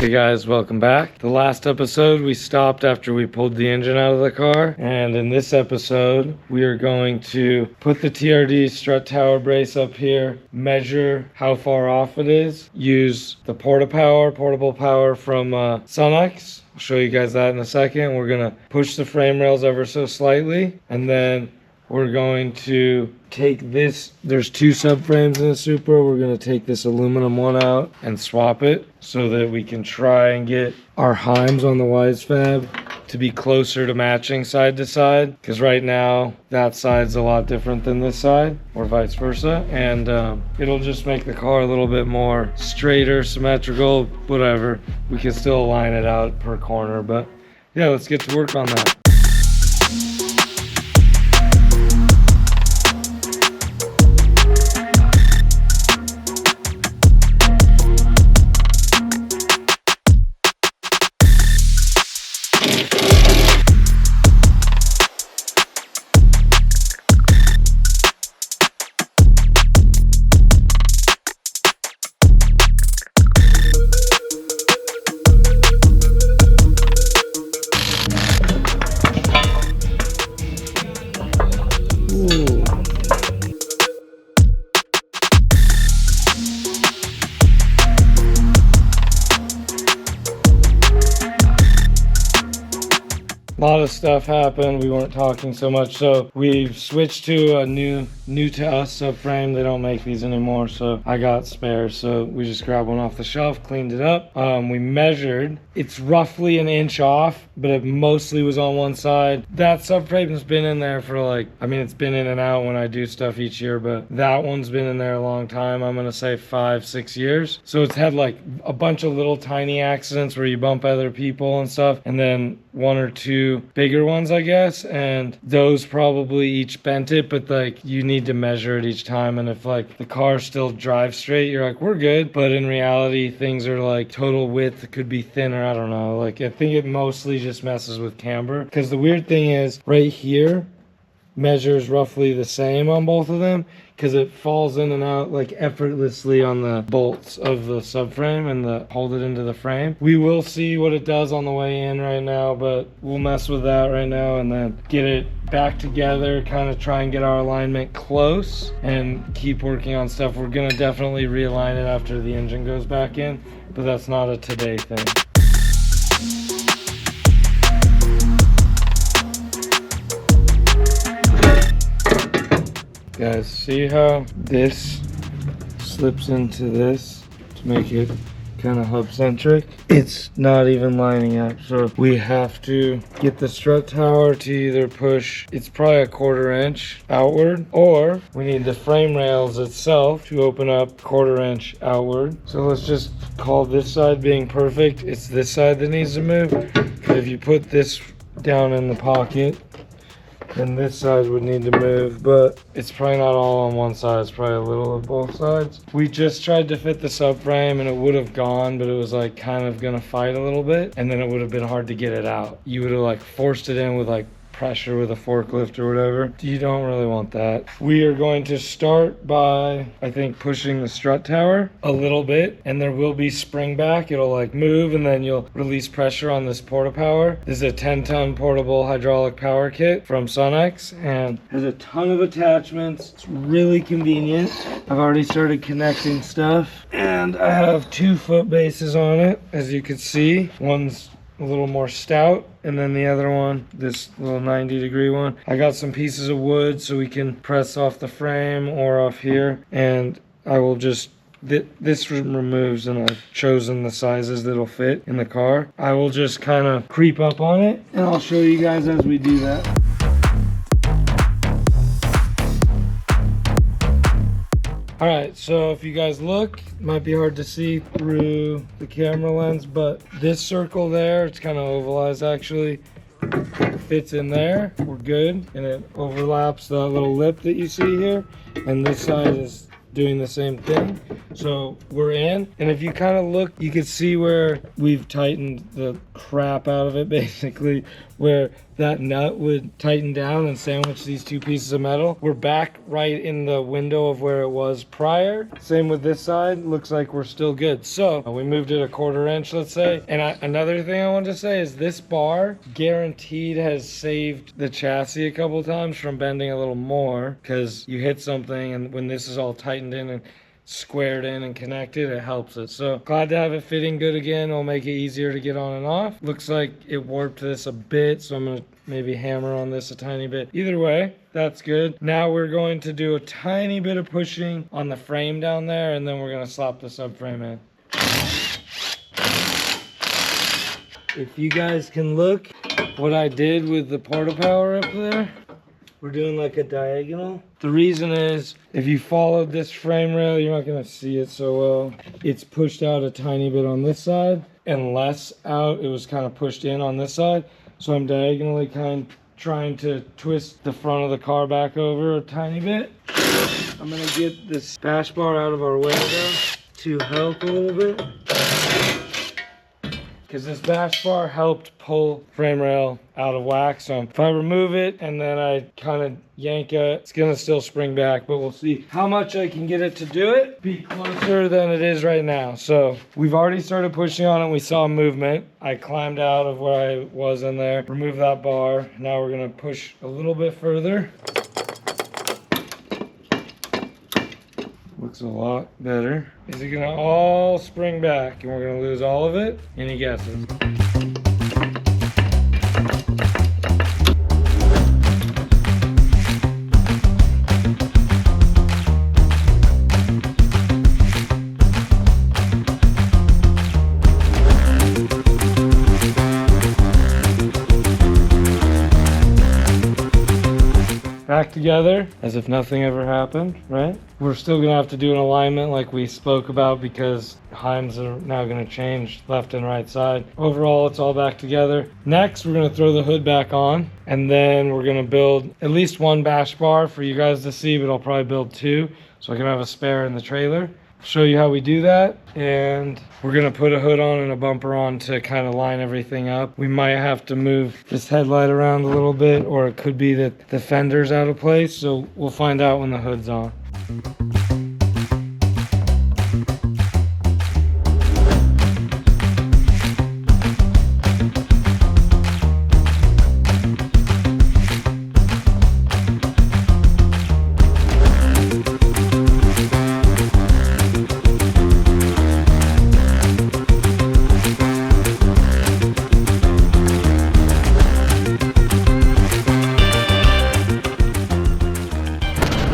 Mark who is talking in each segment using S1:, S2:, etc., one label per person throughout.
S1: Hey guys, welcome back. The last episode we stopped after we pulled the engine out of the car, and in this episode we are going to put the TRD strut tower brace up here, measure how far off it is, use the portable power from Sunex. I'll show you guys that in a second. We're gonna push the frame rails ever so slightly, and then we're going to take this, there's two subframes in the Supra. We're going to take this aluminum one out and swap it so that we can try and get our heims on the Wise Fab to be closer to matching side to side, because right now that side's a lot different than this side, or vice versa, and it'll just make the car a little bit more straighter, symmetrical, whatever. We can still line it out per corner, but yeah, let's get to work on that. A lot of stuff happened. We weren't talking so much, so we've switched to a new to us subframe. They don't make these anymore, so I got spares, so we just grabbed one off the shelf, cleaned it up. We measured. It's roughly an inch off, but it mostly was on one side. That subframe's been in there for it's been in and out when I do stuff each year, but that one's been in there a long time. I'm gonna say 5-6 years. So it's had like a bunch of little tiny accidents where you bump other people and stuff, and then one or two bigger ones, I guess, and those probably each bent it, but like you need to measure it each time, and if like the car still drives straight, you're like, we're good, but in reality things are like total width could be thinner. I don't know, like I think it mostly just messes with camber, because the weird thing is right here measures roughly the same on both of them, because it falls in and out like effortlessly on the bolts of the subframe and hold it into the frame. We will see what it does on the way in right now, but we'll mess with that right now and then get it back together, kind of try and get our alignment close and keep working on stuff. We're gonna definitely realign it after the engine goes back in, but that's not a today thing. Guys, see how this slips into this to make it kind of hub centric? It's not even lining up, so we have to get the strut tower to either push, it's probably 1/4 inch outward, or we need the frame rails itself to open up 1/4 inch outward. So let's just call this side being perfect. It's this side that needs to move, because if you put this down in the pocket, then this side would need to move, but it's probably not all on one side. It's probably a little of both sides. We just tried to fit the subframe and it would have gone, but it was like kind of gonna fight a little bit, and then it would have been hard to get it out. You would have like forced it in with like pressure with a forklift or whatever. You don't really want that. We are going to start by, I think, pushing the strut tower a little bit, and there will be spring back. It'll like move, and then you'll release pressure on this power. This is a 10-ton portable hydraulic power kit from Sunex, and has a ton of attachments. It's really convenient. I've already started connecting stuff, and I have 2 foot bases on it, as you can see. One's a little more stout, and then the other one, this little 90-degree one, I got some pieces of wood so we can press off the frame or off here, and I will just, this removes, and I've chosen the sizes that'll fit in the car. I will just kind of creep up on it, and I'll show you guys as we do that. All right, so if you guys look, it might be hard to see through the camera lens, but this circle there, it's kind of ovalized actually, fits in there. We're good, and it overlaps the little lip that you see here, and this side is doing the same thing. So we're in, and if you kind of look, you can see where we've tightened the crap out of it, basically, where that nut would tighten down and sandwich these two pieces of metal. We're back right in the window of where it was prior. Same with this side, looks like we're still good. So we moved it a 1/4 inch, let's say. And another thing I wanted to say is this bar guaranteed has saved the chassis a couple times from bending a little more, because you hit something and when this is all tightened in and squared in and connected, it helps it. So glad to have it fitting good again. It'll make it easier to get on and off. Looks like it warped this a bit, so I'm gonna maybe hammer on this a tiny bit. Either way, that's good. Now we're going to do a tiny bit of pushing on the frame down there, and then we're gonna slap the subframe in. If you guys can look what I did with the porta power up there, we're doing like a diagonal. The reason is, if you followed this frame rail, you're not gonna see it so well. It's pushed out a tiny bit on this side and less out. It was kind of pushed in on this side. So I'm diagonally trying to twist the front of the car back over a tiny bit. I'm gonna get this bash bar out of our way though to help a little bit, because this bash bar helped pull frame rail out of whack. So if I remove it and then I kind of yank it, it's gonna still spring back, but we'll see how much I can get it to do it. Be closer than it is right now. So we've already started pushing on it. We saw movement. I climbed out of where I was in there, remove that bar. Now we're gonna push a little bit further. Looks a lot better. Is it gonna all spring back and we're gonna lose all of it? Any guesses? Back together as if nothing ever happened, right? We're still gonna have to do an alignment like we spoke about, because heims are now gonna change left and right side. Overall, it's all back together. Next, we're gonna throw the hood back on, and then we're gonna build at least one bash bar for you guys to see, but I'll probably build two so I can have a spare in the trailer. Show you how we do that, and we're gonna put a hood on and a bumper on to kind of line everything up. We might have to move this headlight around a little bit, or it could be that the fender's out of place, so we'll find out when the hood's on.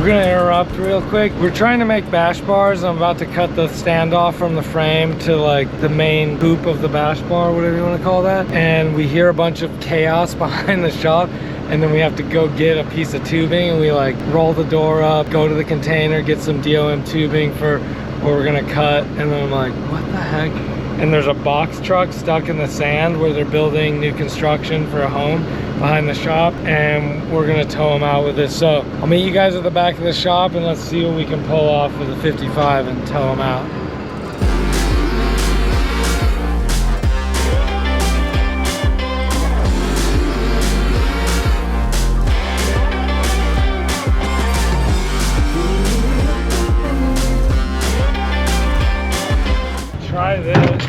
S1: We're gonna interrupt real quick. We're trying to make bash bars. I'm about to cut the stand off from the frame to like the main hoop of the bash bar, whatever you want to call that. And we hear a bunch of chaos behind the shop. And then we have to go get a piece of tubing, and we like roll the door up, go to the container, get some DOM tubing for what we're gonna cut. And then I'm like, what the heck? And there's a box truck stuck in the sand where they're building new construction for a home behind the shop, and we're gonna tow them out with this. So I'll meet you guys at the back of the shop, and let's see what we can pull off with the 55 and tow them out. Try this.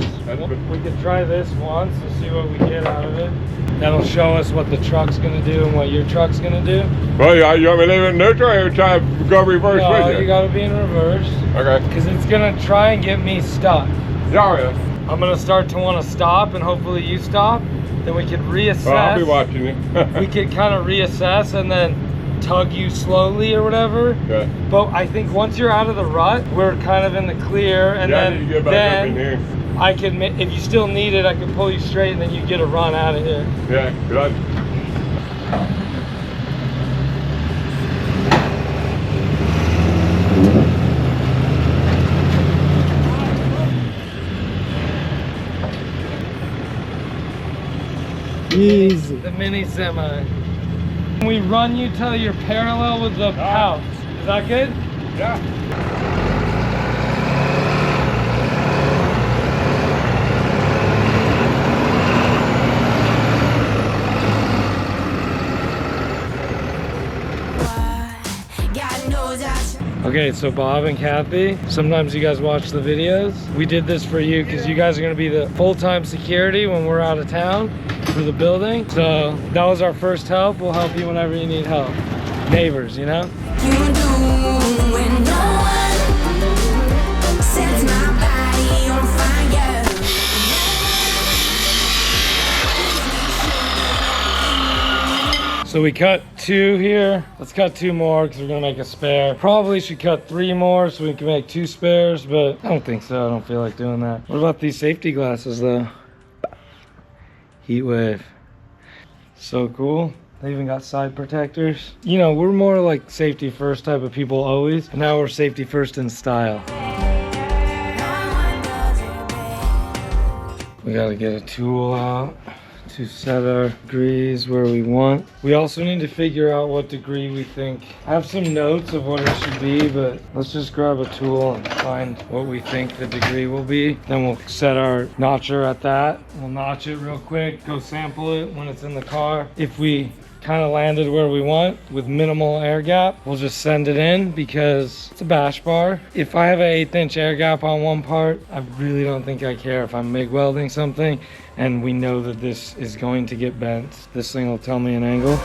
S1: We could try this once to see what we get out of it. That'll show us what the truck's gonna do and what your truck's gonna do.
S2: Well, you want me to leave it in neutral, or you try to go reverse with you?
S1: You gotta be in reverse.
S2: Okay.
S1: Because it's gonna try and get me stuck.
S2: Yeah.
S1: I'm gonna start to want to stop, and hopefully you stop. Then we could reassess.
S2: Well, I'll be watching you.
S1: We could kind of reassess and then tug you slowly or whatever.
S2: Okay.
S1: But I think once you're out of the rut, we're kind of in the clear, and
S2: I need to get back up in here.
S1: I can, if you still need it, I can pull you straight, and then you get a run out of here.
S2: Yeah, good.
S1: Easy. The mini semi. We run you till you're parallel with the house. Is that good?
S2: Yeah.
S1: Okay, so Bob and Kathy, sometimes you guys watch the videos. We did this for you because you guys are gonna be the full-time security when we're out of town for the building. So that was our first help. We'll help you whenever you need help. Neighbors, you know?
S3: You do when no one sets my body on fire.
S1: So we cut 2 here. Let's cut 2 more because we're gonna make a spare. Probably should cut 3 more so we can make 2 spares, but I don't think so. I don't feel like doing that. What about these safety glasses though? Heat wave. So cool. They even got side protectors. You know, we're more like safety first type of people always. And now we're safety first in style. We gotta get a tool out to set our degrees where we want. We also need to figure out what degree we think. I have some notes of what it should be, but let's just grab a tool and find what we think the degree will be. Then we'll set our notcher at that. We'll notch it real quick, go sample it when it's in the car. If we kind of landed where we want with minimal air gap, we'll just send it in because it's a bash bar. If I have an 1/8 inch air gap on one part, I really don't think I care if I'm MIG welding something and we know that this is going to get bent. This thing will tell me an angle.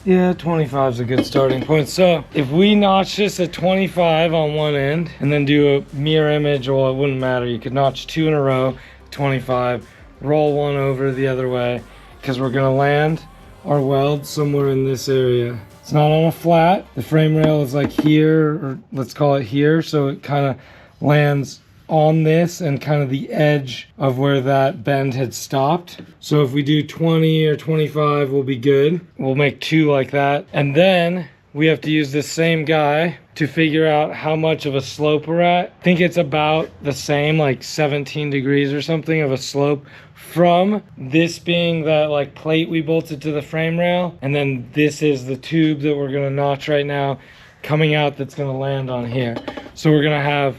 S1: Yeah, 25 is a good starting point. So if we notch this at 25 on one end and then do a mirror image, well, it wouldn't matter. You could notch 2 in a row, 25, roll 1 over the other way, because we're gonna land our weld somewhere in this area. It's not on a flat. The frame rail is like here, or let's call it here, so it kind of lands on this and kind of the edge of where that bend had stopped. So if we do 20 or 25, we'll be good. We'll make 2 like that. And then we have to use this same guy to figure out how much of a slope we're at. I think it's about the same, like 17 degrees or something of a slope from this being that like plate we bolted to the frame rail. And then this is the tube that we're gonna notch right now coming out that's gonna land on here. So we're gonna have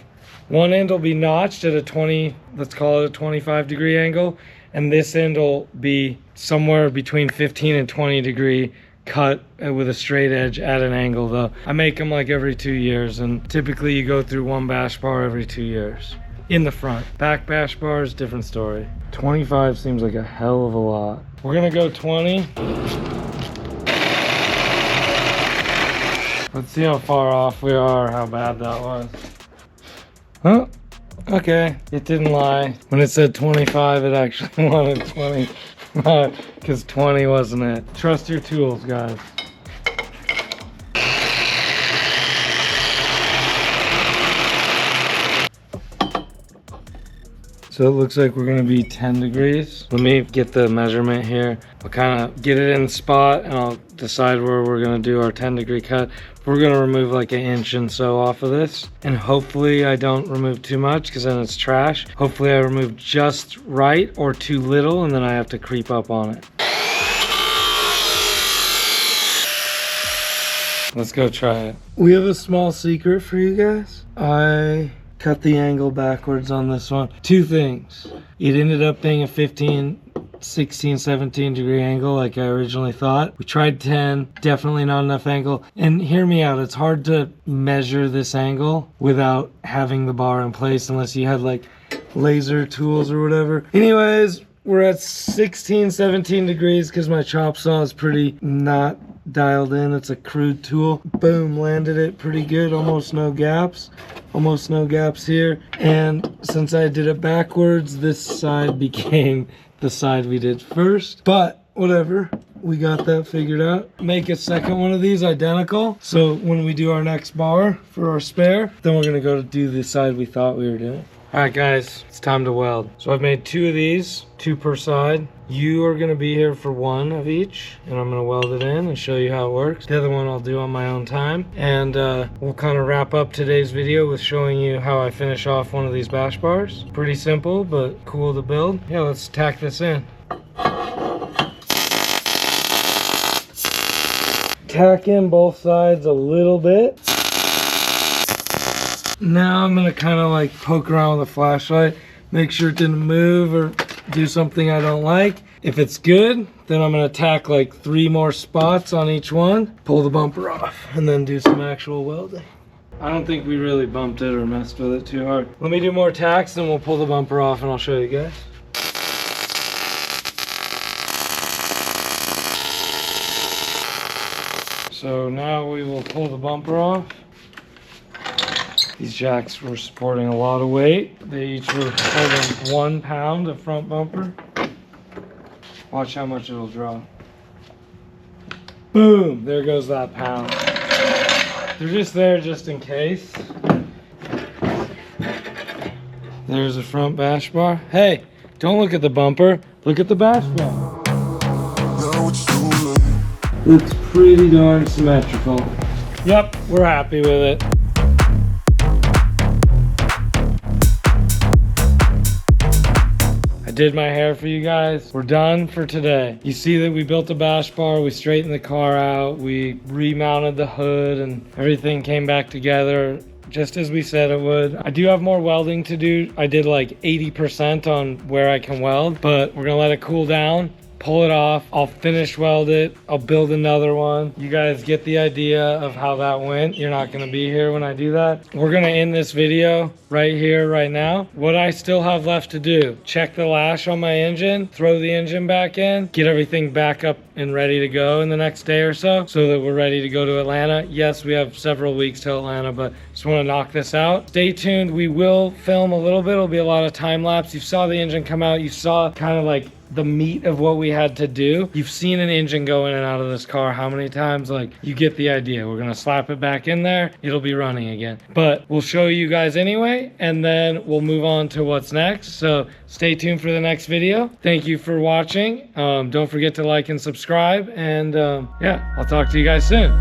S1: one end will be notched at a 20, let's call it a 25 degree angle. And this end will be somewhere between 15 and 20 degree cut with a straight edge at an angle though. I make them like every 2 years, and typically you go through 1 bash bar every 2 years. In the front. Back bash bars, different story. 25 seems like a hell of a lot. We're gonna go 20. Let's see how far off we are, how bad that was. Huh? Okay, it didn't lie. When it said 25, it actually wanted 20. Because 20 wasn't it. Trust your tools, guys. So it looks like we're gonna be 10 degrees. Let me get the measurement here. I'll kind of get it in the spot and I'll decide where we're gonna do our 10 degree cut. We're gonna remove like 1 inch and so off of this. And hopefully I don't remove too much because then it's trash. Hopefully I remove just right or too little and then I have to creep up on it. Let's go try it. We have a small secret for you guys. I cut the angle backwards on this one. 2 things. It ended up being a 15, 16, 17 degree angle like I originally thought. We tried 10, definitely not enough angle. And hear me out, it's hard to measure this angle without having the bar in place unless you had like laser tools or whatever. Anyways, we're at 16, 17 degrees because my chop saw is pretty not dialed in. It's a crude tool. Boom, landed it pretty good. Almost no gaps. Almost no gaps here. And since I did it backwards, this side became the side we did first. But whatever, we got that figured out. Make a second one of these identical. So when we do our next bar for our spare, then we're gonna go to do the side we thought we were doing. All right, guys, it's time to weld. So I've made 2 of these, 2 per side. You are gonna be here for 1 of each, and I'm gonna weld it in and show you how it works. The other one I'll do on my own time. And we'll kind of wrap up today's video with showing you how I finish off one of these bash bars. Pretty simple, but cool to build. Yeah, let's tack this in. Tack in both sides a little bit. Now I'm gonna kind of like poke around with a flashlight, make sure it didn't move or do something I don't like. If it's good, then I'm gonna tack like 3 more spots on each one, pull the bumper off, and then do some actual welding. I don't think we really bumped it or messed with it too hard. Let me do more tacks, then we'll pull the bumper off and I'll show you guys. So now we will pull the bumper off. These jacks were supporting a lot of weight. They each were holding 1 pound of front bumper. Watch how much it'll drop. Boom, there goes that pound. They're just there just in case. There's a front bash bar. Hey, don't look at the bumper, look at the bash bar. It's pretty darn symmetrical. Yep, we're happy with it. I did my hair for you guys. We're done for today. You see that we built a bash bar, we straightened the car out, we remounted the hood, and everything came back together just as we said it would. I do have more welding to do. I did like 80% on where I can weld, but we're gonna let it cool down, pull it off. I'll finish weld it. I'll build another one. You guys get the idea of how that went. You're not gonna be here when I do that. We're gonna end this video right here, right now. What I still have left to do, check the lash on my engine, throw the engine back in, get everything back up and ready to go in the next day or so that we're ready to go to Atlanta. Yes, we have several weeks till Atlanta, but just wanna knock this out. Stay tuned. We will film a little bit. It'll be a lot of time lapse. You saw the engine come out. You saw kind of like the meat of what we had to do. You've seen an engine go in and out of this car how many times? Like, you get the idea. We're gonna slap it back in there. It'll be running again. But we'll show you guys anyway, and then we'll move on to what's next. So stay tuned for the next video. Thank you for watching. Don't forget to like and subscribe, and yeah, I'll talk to you guys soon.